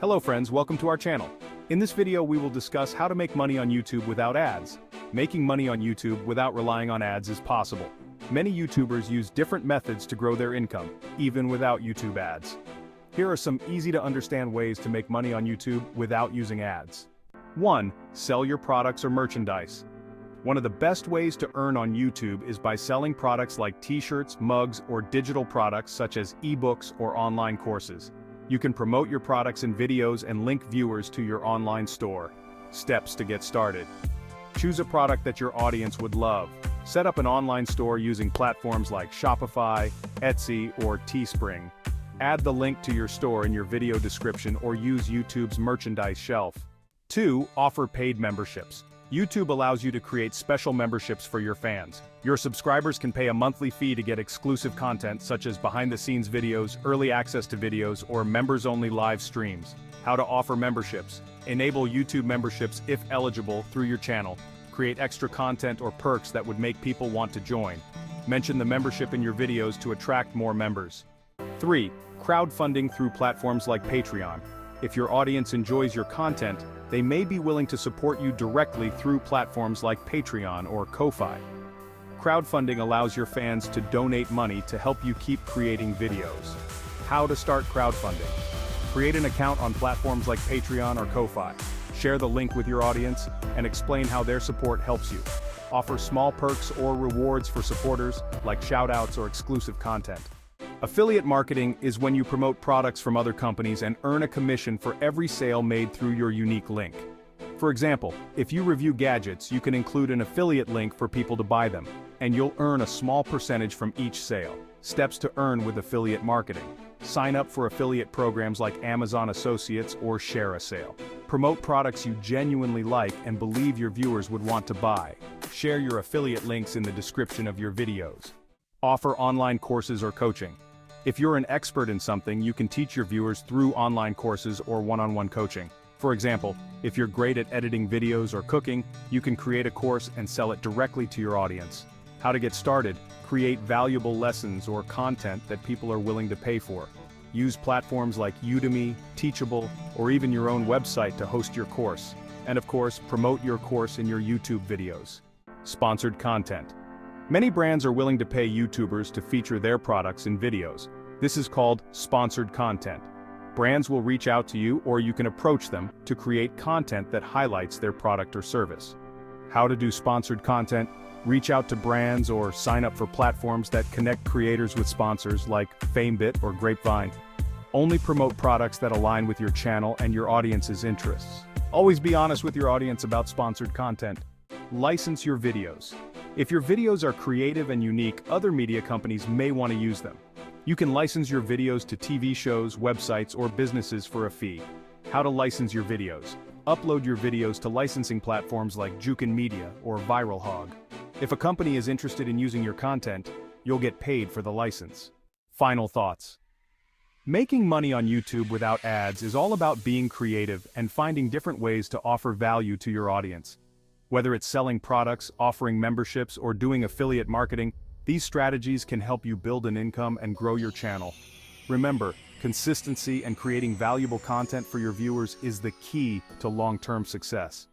Hello friends, welcome to our channel. In this video we will discuss how to make money on YouTube without ads. Making money on YouTube without relying on ads is possible. Many YouTubers use different methods to grow their income, even without YouTube ads. Here are some easy-to-understand ways to make money on YouTube without using ads. 1. Sell your products or merchandise. One of the best ways to earn on YouTube is by selling products like t-shirts, mugs, or digital products such as ebooks or online courses. You can promote your products in videos and link viewers to your online store. Steps to get started. Choose a product that your audience would love. Set up an online store using platforms like Shopify, Etsy, or Teespring. Add the link to your store in your video description or use YouTube's merchandise shelf. 2. Offer paid memberships. YouTube allows you to create special memberships for your fans. Your subscribers can pay a monthly fee to get exclusive content such as behind-the-scenes videos, early access to videos, or members-only live streams. How to offer memberships. Enable YouTube memberships if eligible through your channel. Create extra content or perks that would make people want to join. Mention the membership in your videos to attract more members. 3. Crowdfunding through platforms like Patreon. If your audience enjoys your content, they may be willing to support you directly through platforms like Patreon or Ko-Fi. Crowdfunding allows your fans to donate money to help you keep creating videos. How to start crowdfunding. Create an account on platforms like Patreon or Ko-Fi. Share the link with your audience, and explain how their support helps you. Offer small perks or rewards for supporters, like shoutouts or exclusive content. Affiliate marketing is when you promote products from other companies and earn a commission for every sale made through your unique link. For example, if you review gadgets, you can include an affiliate link for people to buy them, and you'll earn a small percentage from each sale. Steps to earn with affiliate marketing. Sign up for affiliate programs like Amazon Associates or Share a Sale. Promote products you genuinely like and believe your viewers would want to buy. Share your affiliate links in the description of your videos. Offer online courses or coaching. If you're an expert in something, you can teach your viewers through online courses or one-on-one coaching. For example, if you're great at editing videos or cooking, you can create a course and sell it directly to your audience. How to get started. Create valuable lessons or content that people are willing to pay for. Use platforms like Udemy, Teachable, or even your own website to host your course. And of course, promote your course in your YouTube videos. Sponsored content. Many brands are willing to pay YouTubers to feature their products in videos. This is called sponsored content. Brands will reach out to you, or you can approach them to create content that highlights their product or service. How to do sponsored content. Reach out to brands or sign up for platforms that connect creators with sponsors like FameBit or Grapevine. Only promote products that align with your channel and your audience's interests. Always be honest with your audience about sponsored content. License your videos. If your videos are creative and unique, other media companies may want to use them. You can license your videos to TV shows, websites, or businesses for a fee. How to license your videos. Upload your videos to licensing platforms like Jukin Media or Viral Hog. If a company is interested in using your content, you'll get paid for the license. Final thoughts. Making money on YouTube without ads is all about being creative and finding different ways to offer value to your audience. Whether it's selling products, offering memberships, or doing affiliate marketing, these strategies can help you build an income and grow your channel. Remember, consistency and creating valuable content for your viewers is the key to long-term success.